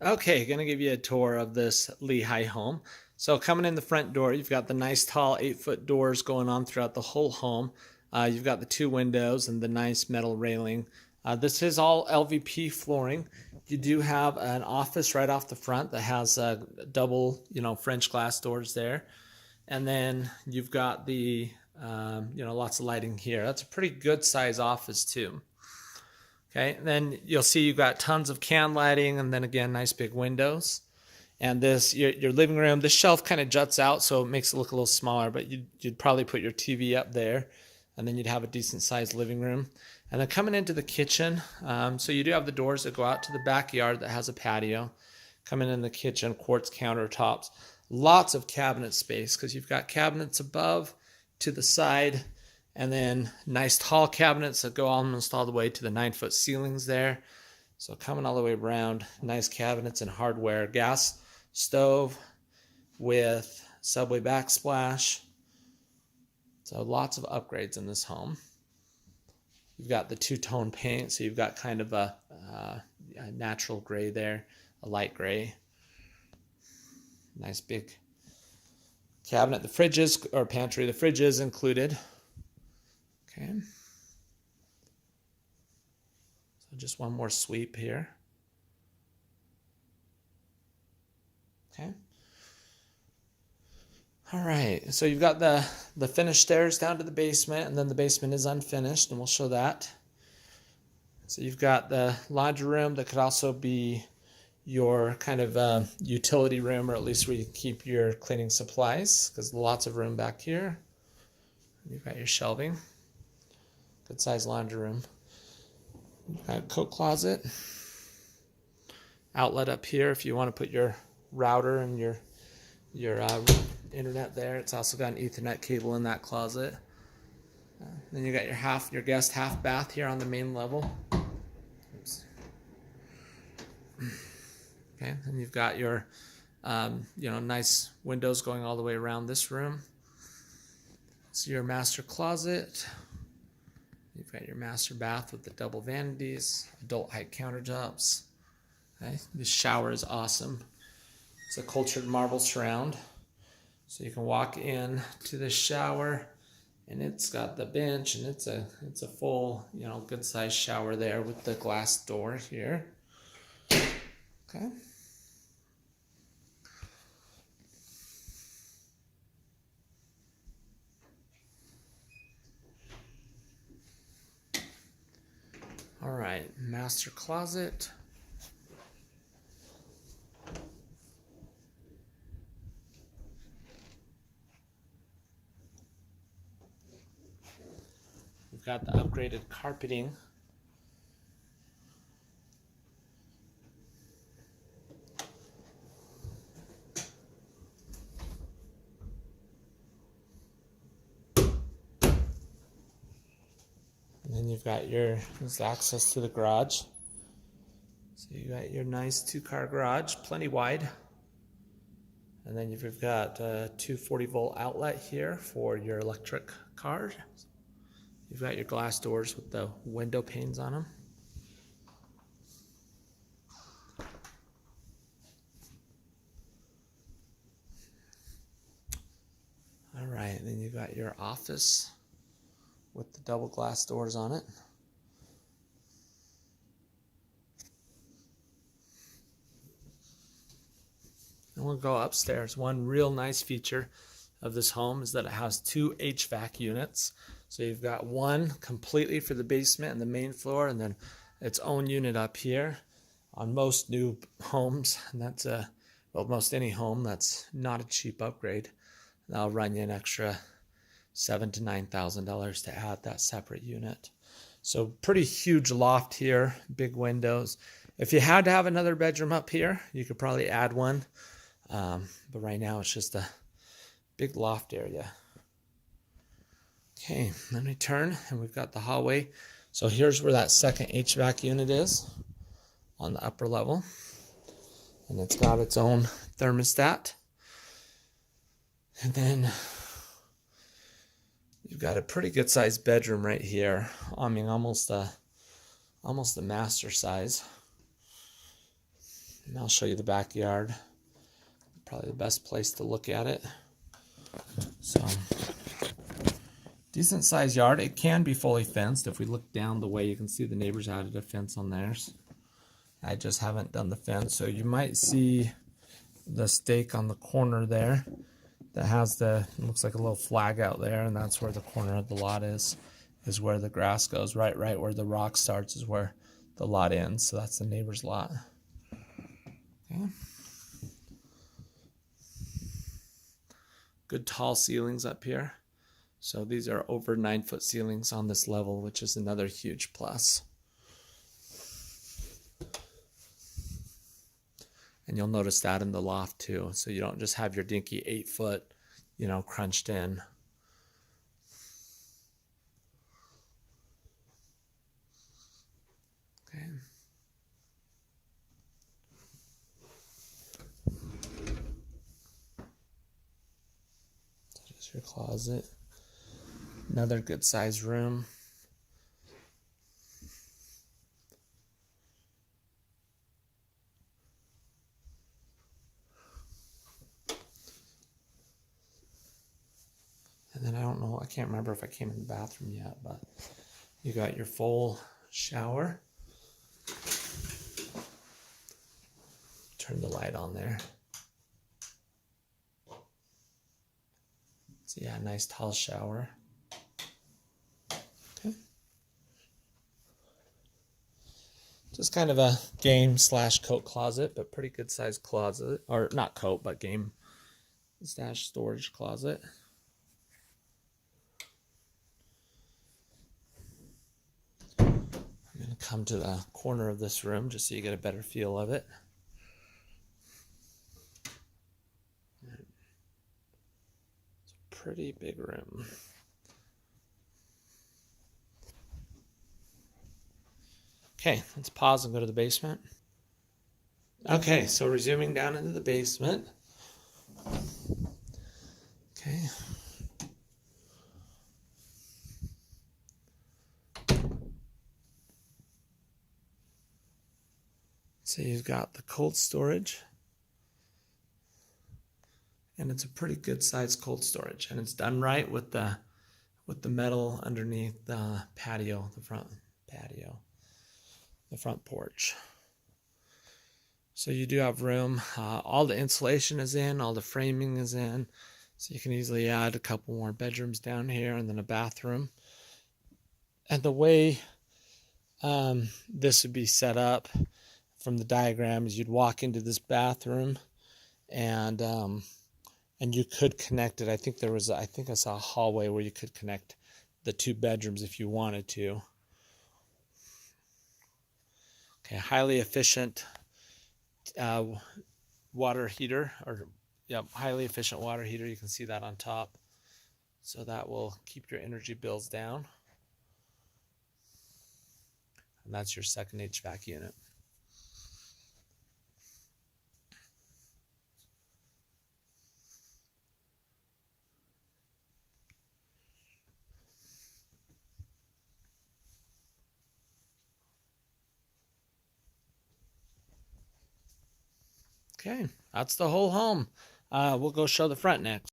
Okay, gonna give you a tour of this Lehi home. So coming in the front door, you've got the nice tall 8-foot doors going on throughout the whole home. You've got the two windows and the nice metal railing. This is all LVP flooring. You do have an office right off the front that has double, French glass doors there. And then you've got the, lots of lighting here. That's a pretty good size office too. Okay, and then you'll see you've got tons of can lighting, and then again, nice big windows. And this, your living room, this shelf kind of juts out, so it makes it look a little smaller, but you'd probably put your TV up there, and then you'd have a decent sized living room. And then coming into the kitchen, so you do have the doors that go out to the backyard that has a patio. Coming in the kitchen, quartz countertops, lots of cabinet space because you've got cabinets above, to the side, and then nice tall cabinets that go almost all the way to the 9-foot ceilings there. So coming all the way around, nice cabinets and hardware. Gas stove with Subway backsplash. So lots of upgrades in this home. You've got the two-tone paint, so you've got kind of a natural gray there, a light gray. Nice big cabinet. The fridges, or pantry, the fridge is included. Okay. So just one more sweep here. Okay. All right, so you've got the finished stairs down to the basement, and then the basement is unfinished, and we'll show that. So you've got the laundry room that could also be your kind of utility room, or at least where you keep your cleaning supplies, because lots of room back here. You've got your shelving. Good sized laundry room. You've got a coat closet. Outlet up here if you want to put your router and your internet there. It's also got an Ethernet cable in that closet. Then you got your guest half bath here on the main level. Oops. Okay, and you've got your nice windows going all the way around this room. So your master closet. You've got your master bath with the double vanities, adult height countertops. Okay, this shower is awesome. It's a cultured marble surround. So you can walk in to the shower, and it's got the bench, and it's a full, good sized shower there with the glass door here. Okay. All right, master closet. We've got the upgraded carpeting. And then you've got there's access to the garage. So you got your nice 2-car garage, plenty wide. And then you've got a 240-volt outlet here for your electric car. You've got your glass doors with the window panes on them. All right, then you've got your office with the double glass doors on it. And we'll go upstairs. One real nice feature of this home is that it has 2 HVAC units. So you've got one completely for the basement and the main floor, and then its own unit up here. On most new homes, and that's most any home, that's not a cheap upgrade. That'll run you an extra $7,000 to $9,000 to add that separate unit. So pretty huge loft here, big windows. If you had to have another bedroom up here, you could probably add one. But right now it's just a big loft area. Okay, let me turn, and we've got the hallway. So here's where that second HVAC unit is on the upper level. And it's got its own thermostat. And then you've got a pretty good sized bedroom right here. I mean, almost a master size. And I'll show you the backyard. Probably the best place to look at it. So, decent sized yard. It can be fully fenced. If we look down the way, you can see the neighbors added a fence on theirs. I just haven't done the fence. So you might see the stake on the corner there that has the, it looks like a little flag out there, and that's where the corner of the lot is where the grass goes. Right where the rock starts is where the lot ends. So that's the neighbor's lot. Okay. Good tall ceilings up here. So these are over 9-foot ceilings on this level, which is another huge plus. And you'll notice that in the loft too. So you don't just have your dinky 8-foot, crunched in. Okay. So there's your closet. Another good sized room. And then I can't remember if I came in the bathroom yet, but you got your full shower. Turn the light on there. So yeah, nice tall shower. Okay. Just kind of a game/coat closet, but pretty good sized closet. Or not coat, but game / storage closet. I'm going to come to the corner of this room just so you get a better feel of it. It's a pretty big room. Okay, let's pause and go to the basement. Okay, so resuming down into the basement. Okay. So you've got the cold storage. And it's a pretty good sized cold storage. And it's done right with the metal underneath the patio, the front patio, the front porch. So you do have room. All the insulation is in, all the framing is in. So you can easily add a couple more bedrooms down here and then a bathroom. And the way this would be set up from the diagram is you'd walk into this bathroom and you could connect it. I think I saw a hallway where you could connect the 2 bedrooms if you wanted to. Okay, highly efficient water heater, highly efficient water heater. You can see that on top. So that will keep your energy bills down. And that's your second HVAC unit. Okay, that's the whole home. We'll go show the front next.